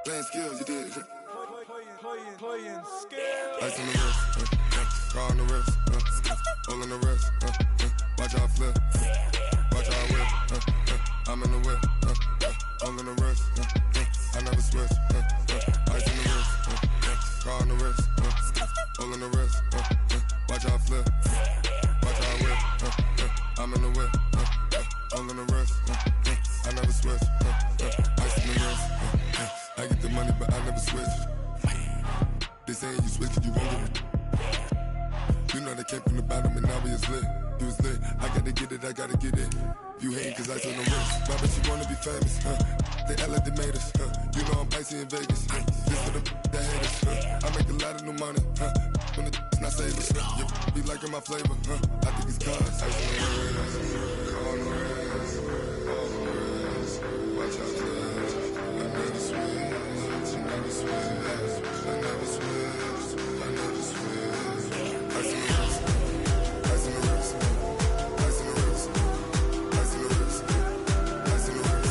Playing skills, you did. Playing skills. Ice on the wrist, car on the wrist, hole in the wrist, watch out flip, watch out whip, I'm in the whip, hole in the wrist, I never switch, ice on the wrist, car on the wrist, hole in the wrist, watch out flip, watch out whip, I'm in the whip, hole in the wrist, I never switch, ice on the wrist, I get the money but I never switch. They saying you switch it, you won't get it. You know they came from the bottom and now we is lit. You was lit, I gotta get it, I gotta get it. You hate cause I told them rich. Why bet you wanna be famous, They act like they made us, You know I'm icy in Vegas, This for the that hate us, I make a lot of new money, When the not save us, You be liking my flavor, I think it's cause ice on the wrist, on the wrist, on the wrist. Watch out, flash, I never switch, I never switch. I never switch, I never switch. Ice in the wrist, ice in the wrist, ice in the wrist, ice in the wrist, ice in the wrist,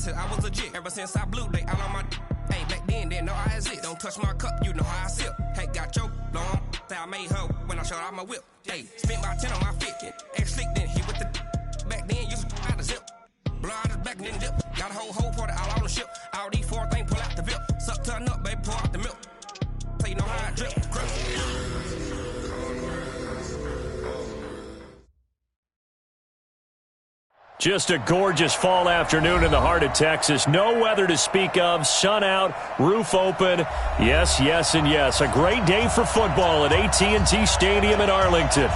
I was legit ever since I blew they all on my hey back then didn't know I exist. Don't touch my cup, you know how I sip. Hey, got your long say I made her when I showed out my whip. Hey, spent about 10 on my fit. Ex slick then he with the back then used to out the zip. Blow out his back and then dip. Got a whole party all on the ship. All these four things pull out the VIP. Suck to a nut, baby, pour out the milk. So you know how I drip. Just a gorgeous fall afternoon in the heart of Texas. No weather to speak of. Sun out, roof open. Yes, yes, and yes. A great day for football at AT&T Stadium in Arlington.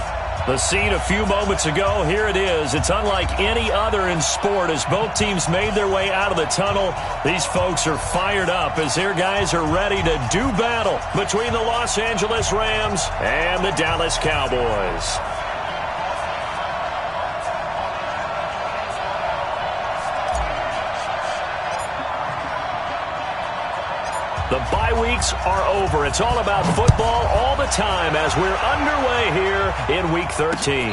The scene a few moments ago, here it is. It's unlike any other in sport as both teams made their way out of the tunnel. These folks are fired up as their guys are ready to do battle between the Los Angeles Rams and the Dallas Cowboys. The bye weeks are over. It's all about football all the time as we're underway here in Week 13.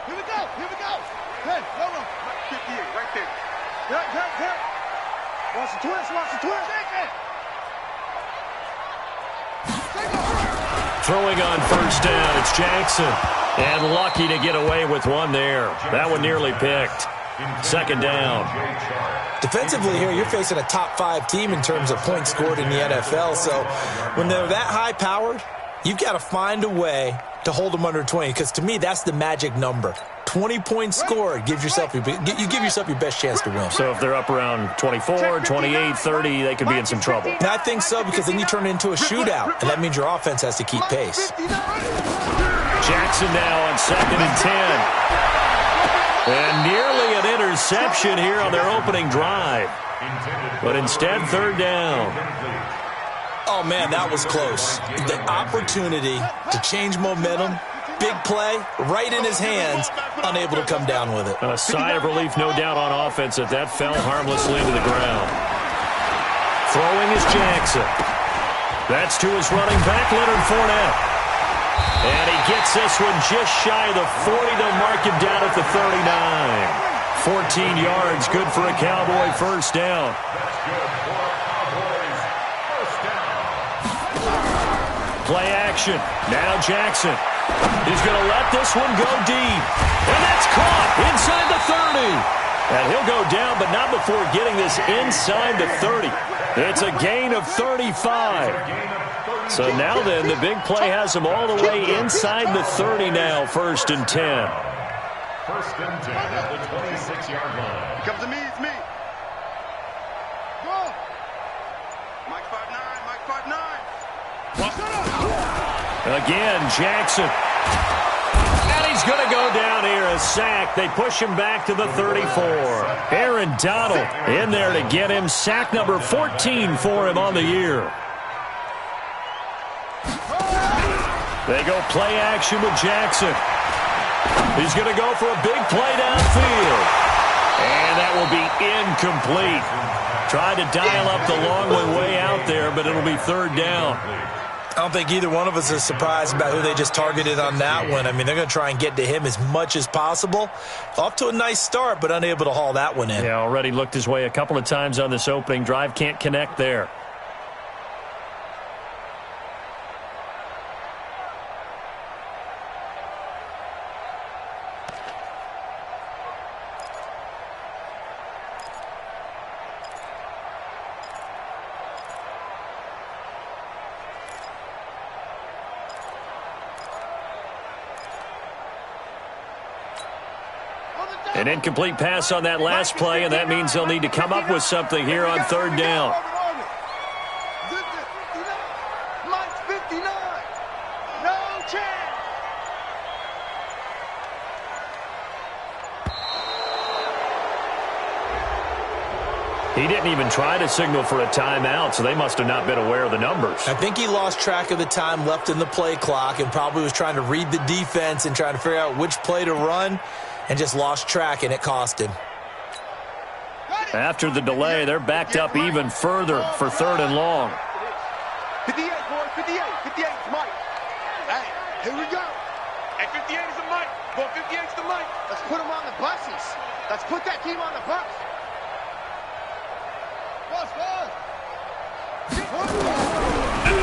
Here we go. Hey, no. 58, right there. Yeah. Watch the twist. Throwing on first down, it's Jackson. And lucky to get away with one there. That one nearly picked. Second down. Defensively here, you're facing a top 5 team in terms of points scored in the NFL. So when they're that high-powered, you've got to find a way to hold them under 20, because to me, that's the magic number. 20 points scored, you give yourself your best chance to win. So if they're up around 24, 28, 30, they could be in some trouble. And I think so, because then you turn it into a shootout, and that means your offense has to keep pace. Jackson now on 2nd and 10. And nearly an interception here on their opening drive. But instead, 3rd down. Oh, man, that was close. The opportunity to change momentum, big play, right in his hands, unable to come down with it. A sigh of relief, no doubt, on offense that fell harmlessly to the ground. Throwing is Jackson. That's to his running back, Leonard Fournette. And he gets this one just shy of the 40. They'll mark him down at the 39. 14 yards, good for a Cowboy first down. Play action. Now Jackson. He's going to let this one go deep. And that's caught inside the 30. And he'll go down, but not before getting this inside the 30. It's a gain of 35. So now then, the big play has him all the way inside the 30 now, 1st and 10. 1st and 10 at the 26-yard line. Here comes to me, it's me. Go. Mike 5'9", Mike 5'9". Again, Jackson. And he's going to go down here, a sack. They push him back to the 34. Aaron Donald in there to get him. Sack number 14 for him on the year. They go play action with Jackson. He's going to go for a big play downfield. And that will be incomplete. Tried to dial up the long way out there, but it'll be third down. I don't think either one of us is surprised about who they just targeted on that one. I mean, they're going to try and get to him as much as possible. Off to a nice start, but unable to haul that one in. Yeah, already looked his way a couple of times on this opening drive. Can't connect there. An incomplete pass on that last play, and that means they'll need to come up with something here on third down. Mike's 59. No chance. He didn't even try to signal for a timeout, so they must have not been aware of the numbers. I think he lost track of the time left in the play clock and probably was trying to read the defense and trying to figure out which play to run, and just lost track, and it cost him. After the delay, they're backed up even further for third and long. 58, boy, 58. 58 is Mike. Hey, here we go. Hey, 58 is the Mike. Boy, 58 is the Mike. Let's put him on the buses. Let's put that team on the bus.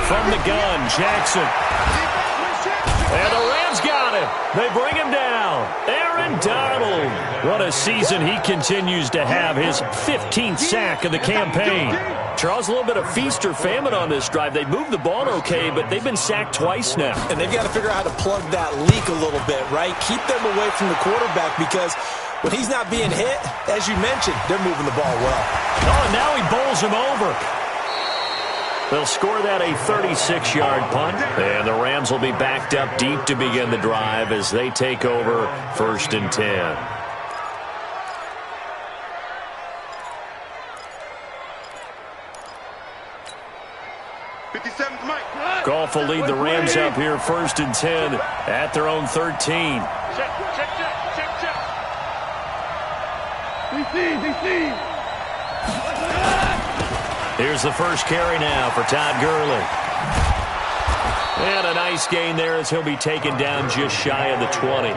From the gun, Jackson. And the Rams got him. They bring him down. Aaron Donald. What a season he continues to have. His 15th sack of the campaign. Charles, a little bit of feast or famine on this drive. They moved the ball okay, but they've been sacked twice now. And they've got to figure out how to plug that leak a little bit, right? Keep them away from the quarterback, because when he's not being hit, as you mentioned, they're moving the ball well. Oh, and now he bowls him over. They'll score that a 36-yard punt, and the Rams will be backed up deep to begin the drive as they take over 1st and 10. Goff will lead the Rams up here 1st and 10 at their own 13. Check. DC. Here's the first carry now for Todd Gurley. And a nice gain there as he'll be taken down just shy of the 20.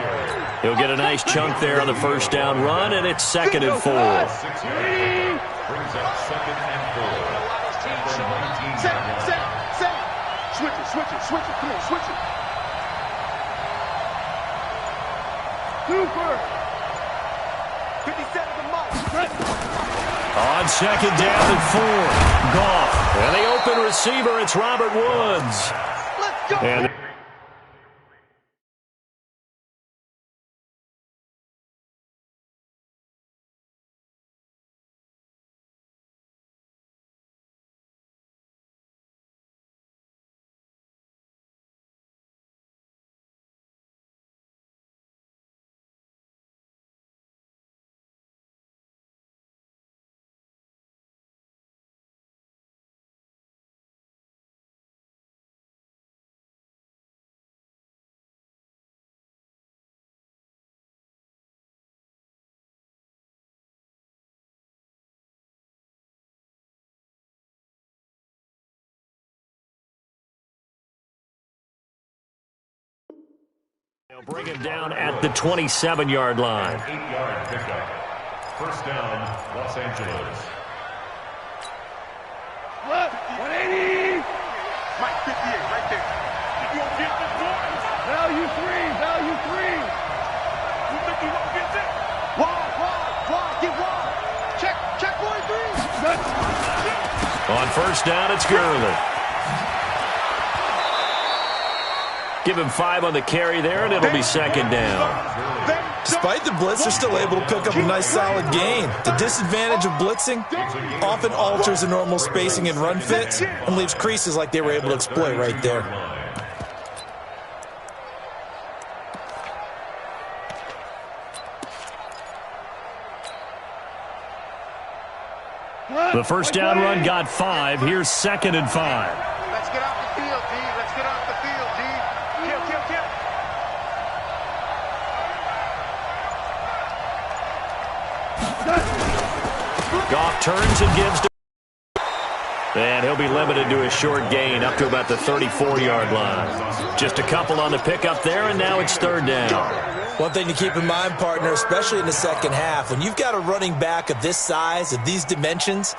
He'll get a nice chunk there on the first down run, and it's 2nd and 4. Brings up 2nd and 4. Set. Switch it. Come on, switch it. Super. 57 to Mike. On 2nd down and 4. Goff. And the open receiver, it's Robert Woods. Let's go. And they'll bring him down at the 27-yard line. 8-yard pickup. 1st down, Los Angeles. 180. Mike, 58, right there. You gonna get this one? Value 3. You think you gonna get this? Wide, get wide. Check, boy, 3. On 1st down, it's Gurley. Give him 5 on the carry there, and it'll be 2nd down. Despite the blitz, they're still able to pick up a nice solid gain. The disadvantage of blitzing often alters the normal spacing and run fits and leaves creases like they were able to exploit right there. The first down run got 5. Here's 2nd and 5. Let's get off the field, D. Let's get off the field, D. Kill. Goff turns and gives to... And he'll be limited to a short gain up to about the 34-yard line. Just a couple on the pickup there, and now it's 3rd down. One thing to keep in mind, partner, especially in the second half, when you've got a running back of this size, of these dimensions,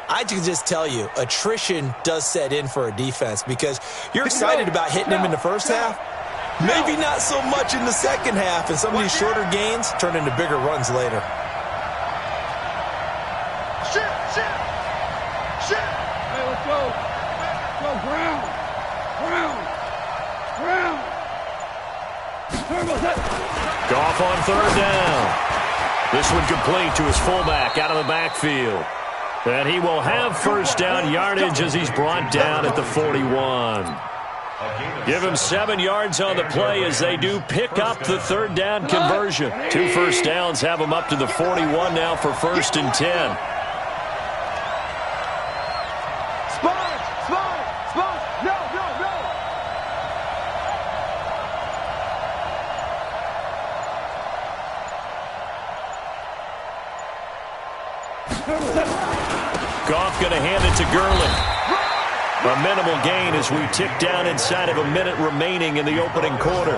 I can just tell you, attrition does set in for a defense because you're excited about hitting him in the first half. Maybe not so much in the second half, and some of these shorter gains turn into bigger runs later. Hey, let's go. Go, ground. Goff on 3rd down. This one complete to his fullback out of the backfield. And he will have first down yardage as he's brought down at the 41. Give him 7 yards on the play as they do pick up the 3rd down conversion. 2 first downs have him up to the 41 now for 1st and 10. Goff going to hand it to Gurley. A minimal gain as we tick down inside of a minute remaining in the opening quarter.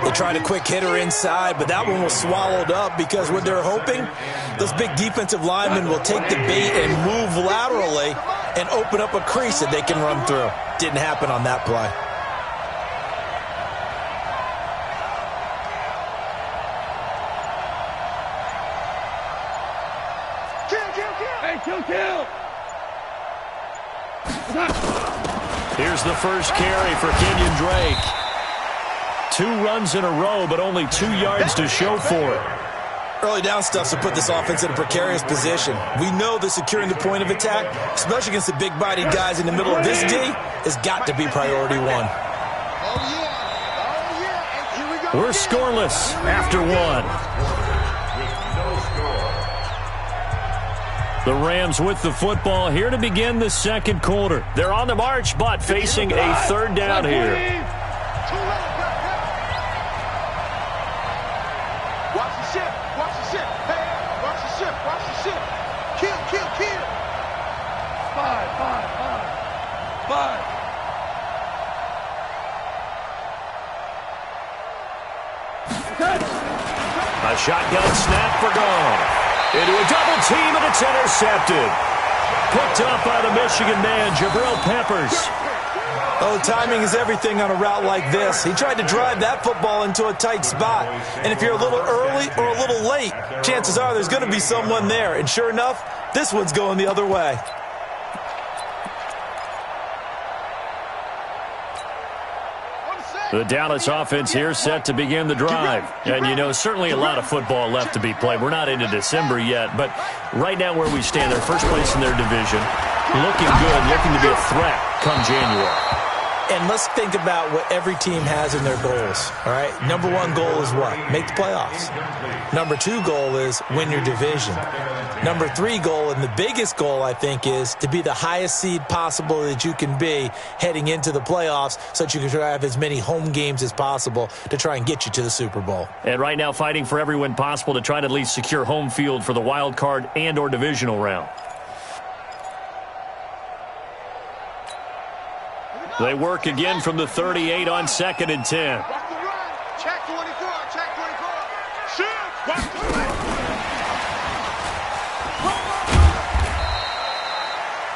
They tried a quick hitter inside, but that one was swallowed up because what they're hoping, those big defensive linemen will take the bait and move laterally and open up a crease that they can run through. Didn't happen on that play. Kill. Here's the first carry for Kenyon Drake. 2 runs in a row, but only 2 yards to show for it. Early down stuff to put this offense in a precarious position. We know that securing the point of attack, especially against the big-bodied guys in the middle of this D, has got to be priority 1. We're scoreless after 1. The Rams with the football here to begin the second quarter. They're on the march, but facing a 3rd down here. Watch the ship. Hey, watch the ship. Kill. 5. A shotgun snap for Goff. Into a double team, and it's intercepted. Picked up by the Michigan man, Jabril Peppers. Oh, timing is everything on a route like this. He tried to drive that football into a tight spot. And if you're a little early or a little late, chances are there's going to be someone there. And sure enough, this one's going the other way. The Dallas offense here set to begin the drive. And, you know, certainly a lot of football left to be played. We're not into December yet, but right now where we stand, they're first place in their division. Looking good, looking to be a threat come January. And let's think about what every team has in their goals, all right? Number 1 goal is what? Make the playoffs. Number 2 goal is win your division. Number 3 goal, and the biggest goal, I think, is to be the highest seed possible that you can be heading into the playoffs so that you can have as many home games as possible to try and get you to the Super Bowl. And right now fighting for every win possible to try to at least secure home field for the wild card and or divisional round. They work again from the 38 on 2nd and 10. Check 24.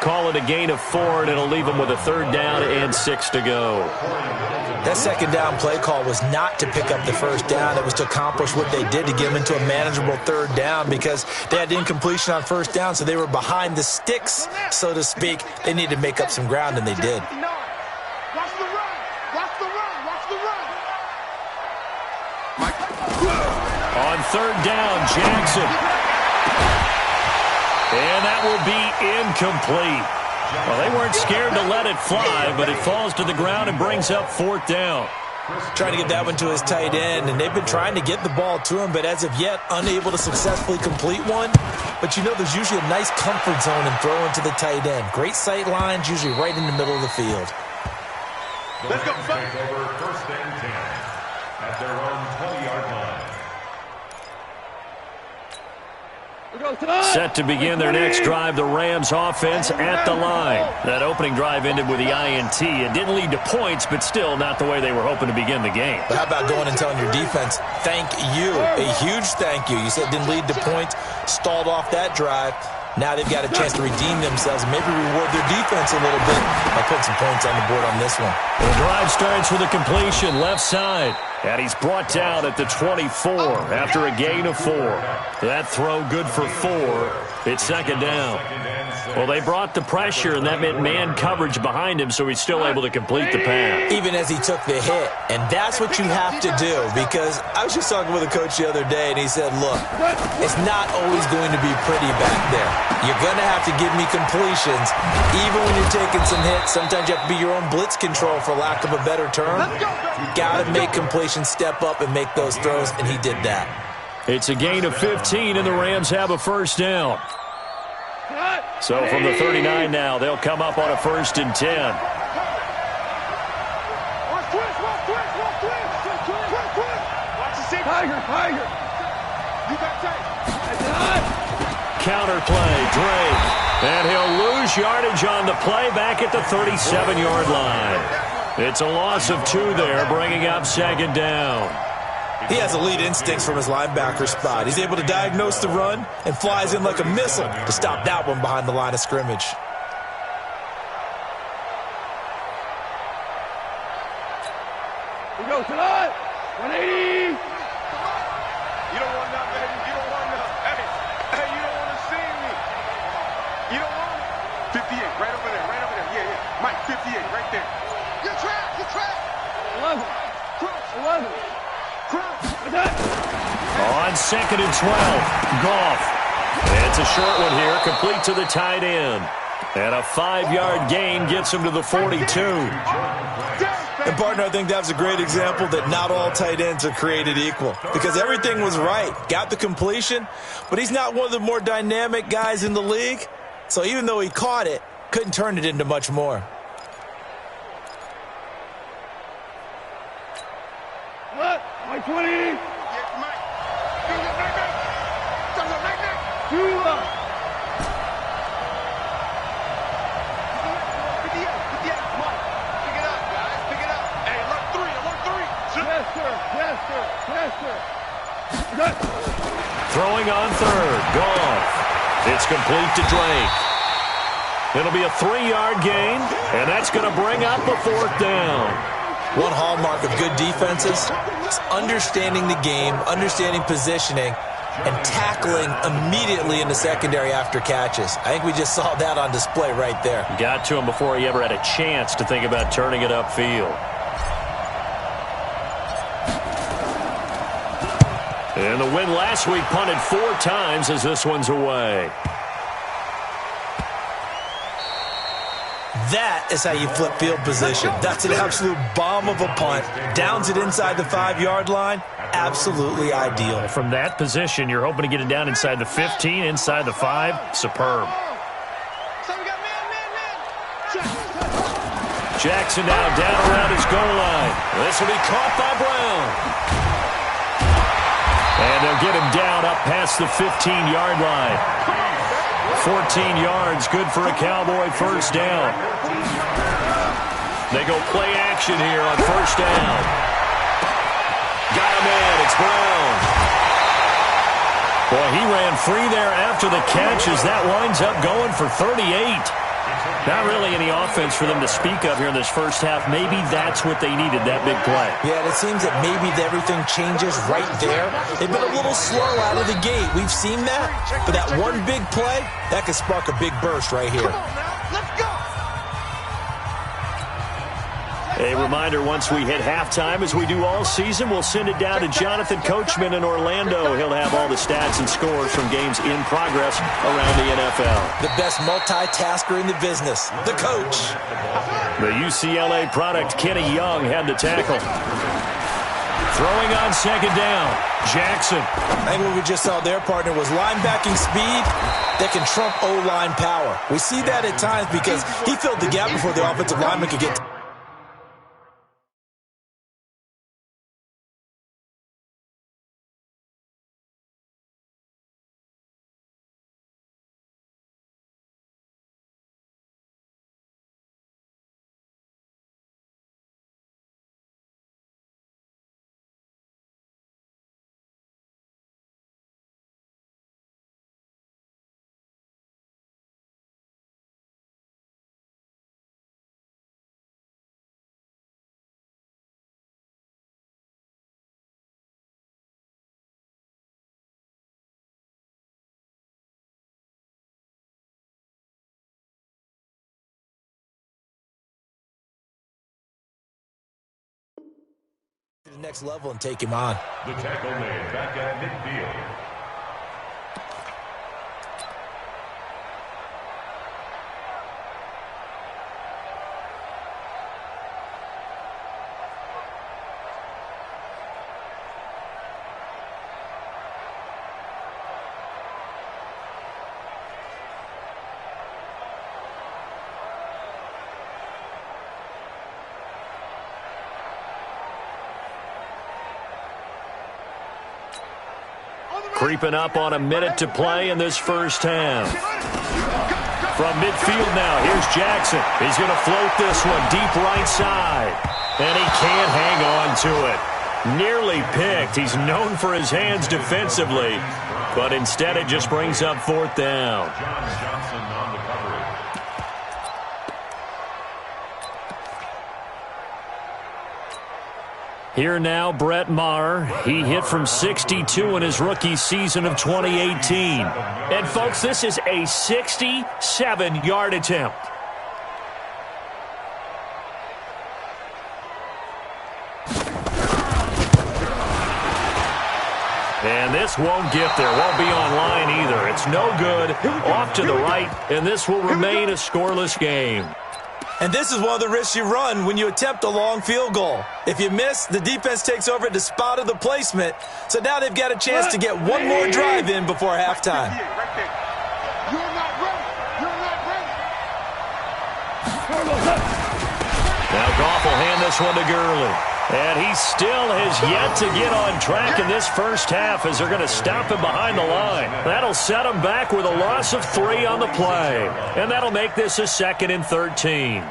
Call it a gain of 4, and it'll leave them with a 3rd down and 6 to go. That 2nd down play call was not to pick up the 1st down. It was to accomplish what they did to get them into a manageable 3rd down because they had incompletion on 1st down, so they were behind the sticks, so to speak. They needed to make up some ground, and they did. Watch the run. On 3rd down, Jackson. And that will be incomplete. Well, they weren't scared to let it fly, but it falls to the ground and brings up 4th down. Trying to get that one to his tight end, and they've been trying to get the ball to him, but as of yet, unable to successfully complete one. But you know there's usually a nice comfort zone in throwing to the tight end. Great sight lines, usually right in the middle of the field. Let's go. Take over 1st and 10 at their own 20-yard line. Set to begin their next drive, the Rams offense at the line. That opening drive ended with the INT. It didn't lead to points, but still not the way they were hoping to begin the game. But how about going and telling your defense, thank you, a huge thank you. You said it didn't lead to points, stalled off that drive. Now they've got a chance to redeem themselves and maybe reward their defense a little bit by putting some points on the board on this one. The drive starts with a completion, left side. And he's brought down at the 24 after a gain of 4. That throw good for 4. It's 2nd down. Well, they brought the pressure, and that meant man coverage behind him, so he's still able to complete the pass. Even as he took the hit. And that's what you have to do, because I was just talking with a coach the other day, and he said, look, it's not always going to be pretty back there. You're going to have to give me completions. Even when you're taking some hits, sometimes you have to be your own blitz control, for lack of a better term. You got to make completions, step up and make those throws, and he did that. It's a gain of 15, and the Rams have a 1st down. So from the 39 now, they'll come up on a 1st and 10. Counter play, Drake. And he'll lose yardage on the play back at the 37-yard line. It's a loss of 2 there, bringing up 2nd down. He has elite instincts from his linebacker spot. He's able to diagnose the run and flies in like a missile to stop that one behind the line of scrimmage. We go tonight. 180. You don't want that, baby. You don't want that. Hey, you don't want to see me. You don't want it. 58, right over there, right over there. Yeah. Mike, 58, right there. You're trapped. 11. 11. On 2nd and 12, Goff. It's a short one here, complete to the tight end. And a 5-yard gain gets him to the 42. And, partner, I think that's a great example that not all tight ends are created equal, because everything was right. Got the completion, but he's not one of the more dynamic guys in the league. So even though he caught it, couldn't turn it into much more. What? 20. Yeah, Mike. Throwing on 3rd, Goff. It's complete to Drake. It'll be a 3-yard gain, and that's going to bring up a 4th down. One hallmark of good defenses is understanding the game, understanding positioning, and tackling immediately in the secondary after catches. I think we just saw that on display right there. Got to him before he ever had a chance to think about turning it upfield. And the win last week punted 4 times as this one's away. That is how you flip field position. That's an absolute bomb of a punt. Downs it inside the 5-yard line. Absolutely ideal. From that position, you're hoping to get it down inside the 15, inside the 5. Superb. Jackson now down around his goal line. This will be caught by Brown. And they'll get him down up past the 15-yard line. 14 yards, good for a Cowboy 1st down. They go play action here on 1st down. Got him in, it's Brown. Boy, he ran free there after the catch as that winds up going for 38. Not really any offense for them to speak of here in this first half. Maybe that's what they needed, that big play. Yeah, and it seems that maybe everything changes right there. They've been a little slow out of the gate. We've seen that. But that one big play, that could spark a big burst right here. Let's go. A reminder, once we hit halftime, as we do all season, we'll send it down to Jonathan Coachman in Orlando. He'll have all the stats and scores from games in progress around the NFL. The best multitasker in the business, the coach. The UCLA product, Kenny Young, had the tackle. Throwing on second down, Jackson. I think what we just saw there, partner, was linebacking speed that can trump O-line power. We see that at times because he filled the gap before the offensive lineman could get to the next level and take him on. The tackle made back at midfield. Creeping up on a minute to play in this first half. From midfield now, here's Jackson. He's going to float this one deep right side. And he can't hang on to it. Nearly picked. He's known for his hands defensively. But instead it just brings up fourth down. John Johnson on the coverage. Here now, Brett Maher. He hit from 62 in his rookie season of 2018. And, folks, this is a 67-yard attempt. And this won't get there. Won't be online either. It's no good. Off to the right, and this will remain a scoreless game. And this is one of the risks you run when you attempt a long field goal. If you miss, the defense takes over at the spot of the placement. So now they've got a chance to get one more drive in before halftime. You're not ready. You're not ready. Now Goff will hand this one to Gurley. And he still has yet to get on track in this first half as they're going to stop him behind the line. That'll set him back with a loss of 3 on the play. And that'll make this a 2nd and 13.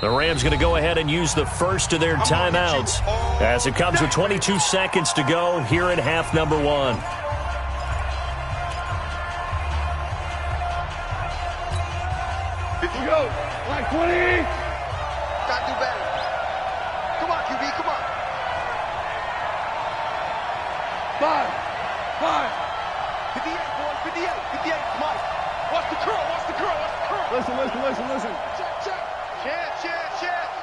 The Rams going to go ahead and use the first of their timeouts as it comes with 22 seconds to go here in half number 1. Did you go? Like 20. Gotta do better. Come on, QB, come on. 5. 58, boys, 58, 58. Mike, watch the curl, watch the curl, watch the curl. Listen. Check. Chance.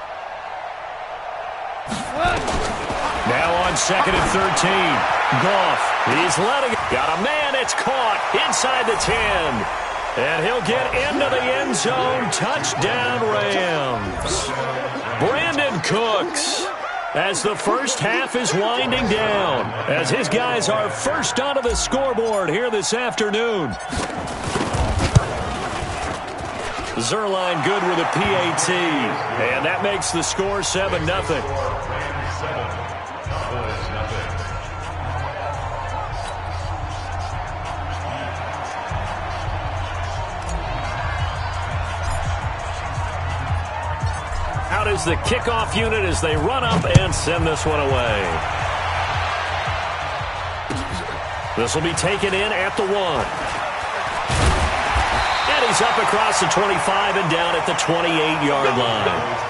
Now on 2nd and 13. Goff, he's letting it. Got a man, it's caught inside the 10. And he'll get into the end zone. Touchdown, Rams. Brandon Cooks, as the first half is winding down, as his guys are first onto the scoreboard here this afternoon. Zerline good with a PAT, and that makes the score 7-0. Out is the kickoff unit as they run up and send this one away. This will be taken in at the 1. And he's up across the 25 and down at the 28-yard line.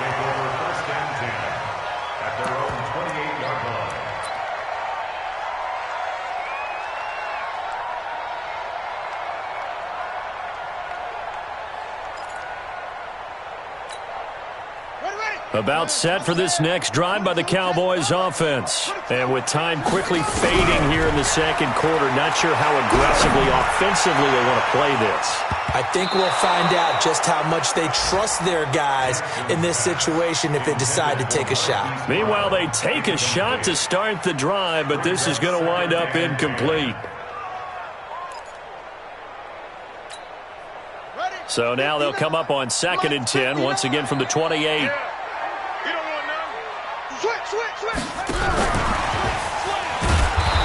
About set for this next drive by the Cowboys offense. And with time quickly fading here in the second quarter, not sure how aggressively, offensively they want to play this. I think we'll find out just how much they trust their guys in this situation if they decide to take a shot. Meanwhile, they take a shot to start the drive, but this is going to wind up incomplete. So now they'll come up on 2nd and 10, once again from the 28.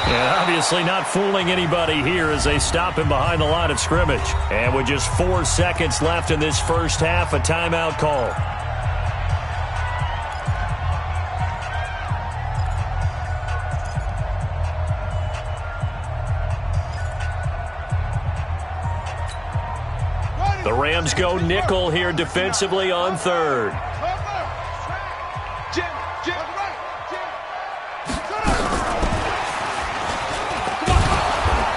And obviously not fooling anybody here as they stop him behind the line of scrimmage. And with just 4 seconds left in this first half, a timeout call. The Rams go nickel here defensively on 3rd.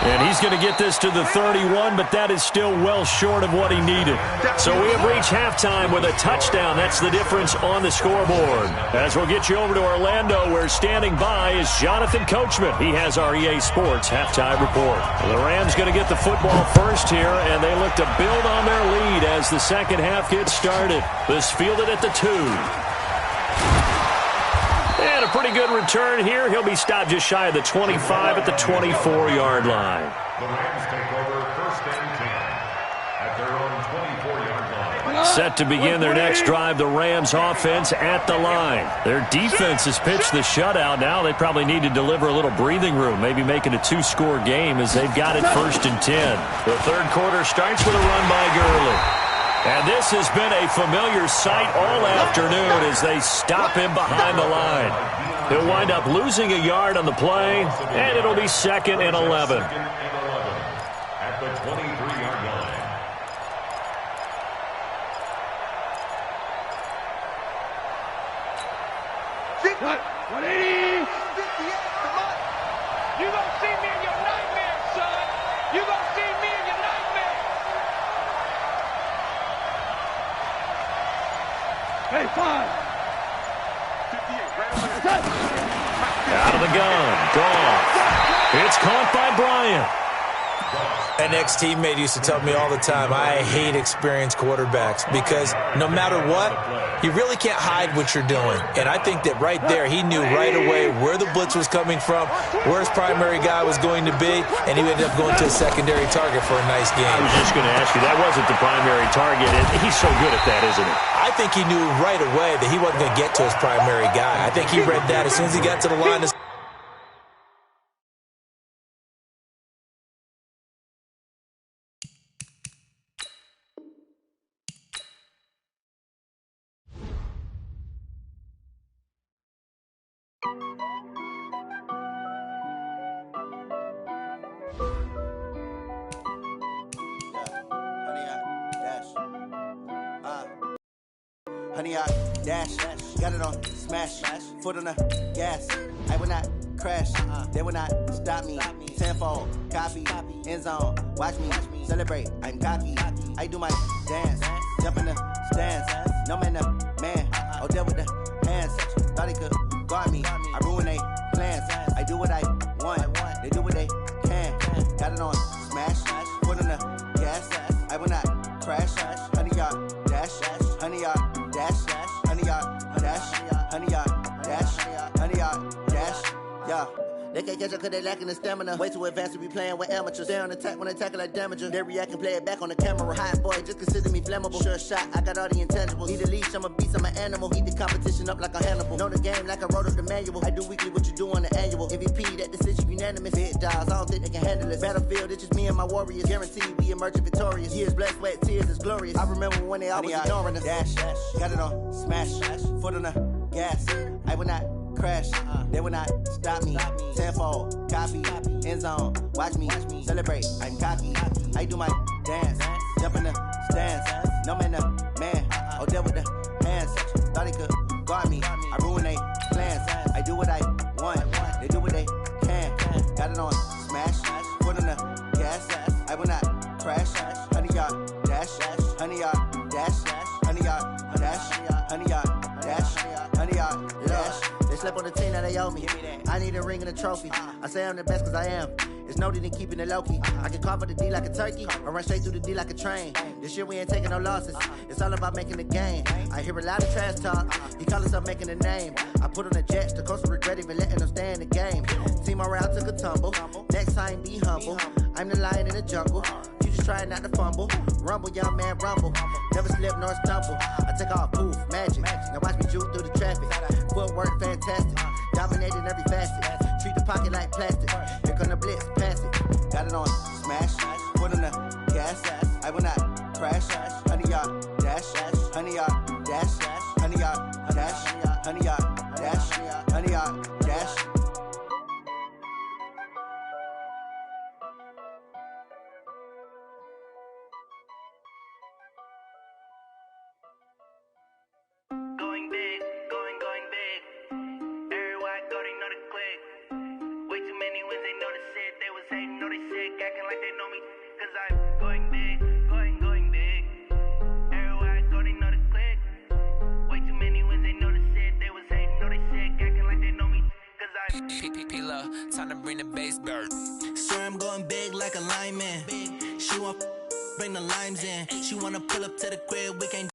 And he's going to get this to the 31, but that is still well short of what he needed. So we have reached halftime with a touchdown. That's the difference on the scoreboard. As we'll get you over to Orlando, where standing by is Jonathan Coachman. He has our EA Sports halftime report. The Rams going to get the football first here, and they look to build on their lead as the second half gets started. This fielded at the 2. And a pretty good return here. He'll be stopped just shy of the 25 at the 24-yard line. The Rams take over 1st and 10 at their own 24-yard line. Set to begin their next drive, the Rams offense at the line. Their defense has pitched the shutout. Now they probably need to deliver a little breathing room, maybe make it a 2-score game as they've got it 1st and 10. The third quarter starts with a run by Gurley. And this has been a familiar sight all afternoon as they stop him behind the line. He'll wind up losing a yard on the play, and it'll be 2nd and 11. At the 23-yard line. You gonna see me in your nightmare, son. You gonna see me in your nightmare. Hey, 5. Out of the gun. Gone. It's caught by Bryant. An ex-teammate used to tell me all the time, I hate experienced quarterbacks because no matter what, you really can't hide what you're doing. And I think that right there, he knew right away where the blitz was coming from, where his primary guy was going to be, and he ended up going to a secondary target for a nice game. I was just going to ask you, that wasn't the primary target. He's so good at that, isn't he? I think he knew right away that he wasn't going to get to his primary guy. I think he read that as soon as he got to the line. Honey, I dash, got it on smash, foot on the gas. I will not crash, they will not stop me. Tenfold, copy, end zone, watch me celebrate. I'm cocky, I do my dance, jump in the stands. No man, the man, oh, there with the hands. Thought he could guard me, I ruin they plans. I I do what I want. They do what they can. Got it on smash. Foot on the gas. I will not crash. 100-yard dash. 100-yard dash. 100-yard dash. 100-yard dash. 100-yard dash. Yeah. They can't catch up cause they lacking the stamina. Way too advanced to be playing with amateurs. Stay on attack when they tackle like damager. They react and play it back on the camera. Hot boy, just consider me flammable. Sure shot, I got all the intangibles. Need a leash, I'm a beast, I'm an animal. Eat the competition up like a Hannibal. Know the game like I wrote up the manual. I do weekly what you do on the annual. MVP, that decision unanimous. Big dogs, I don't think they can handle it. Battlefield, it's just me and my warriors. Guaranteed we emerge victorious. Years, blood, sweat, tears, is glorious. I remember when they always ignoring us. Dash, got it on smash. Foot on the gas. I will not crash, they will not stop me. Tenfold, copy, end zone, watch me celebrate. I'm cocky, I do my dance, jump in the stands. No man, man, oh there with the hands. Thought he could guard me, I ruin they plans. I do what I want, they do what they can. Got it on smash, foot on the gas. I will not crash. 100-yard dash, 100-yard dash, 100-yard dash, 100-yard dash, 100-yard dash. They slept on the team that they owe me. I need a ring and a trophy. I say I'm the best cause I am. It's noted in keeping it low-key. I can carve up the D like a turkey or run straight through the D like a train. This year we ain't taking no losses. It's all about making the game. I hear a lot of trash talk. He call himself making a name. I put on the Jets. The coach will regret even letting them stay in the game. Team morale took a tumble. Next time be humble. I'm the lion in the jungle. You just trying not to fumble. Rumble, young man, rumble. Never slip nor stumble. I take off, poof, magic. Now watch me juke through the traffic. Footwork fantastic. Dominating every facet. Treat the pocket like plastic. Here come the blitz, pass it. Got it on smash. Foot on the gas. I will not crash. 100-yard dash. 100-yard dash. 100-yard dash. 100-yard dash. 100-yard dash. Going big, going big. Everywhere I go, they know the click. Way too many wins, they know the shit. They was hating, know they sick, acting like they know me. Cause I'm going big, going big. Everywhere I go, they know the click. Way too many wins, they know the shit. They was hating, know they sick, acting like they know me. Cause I'm P-P-P-Love, time to bring the bass bird. Swear I'm going big like a lineman. She want bring the limes in. She wanna pull up to the crib, we can't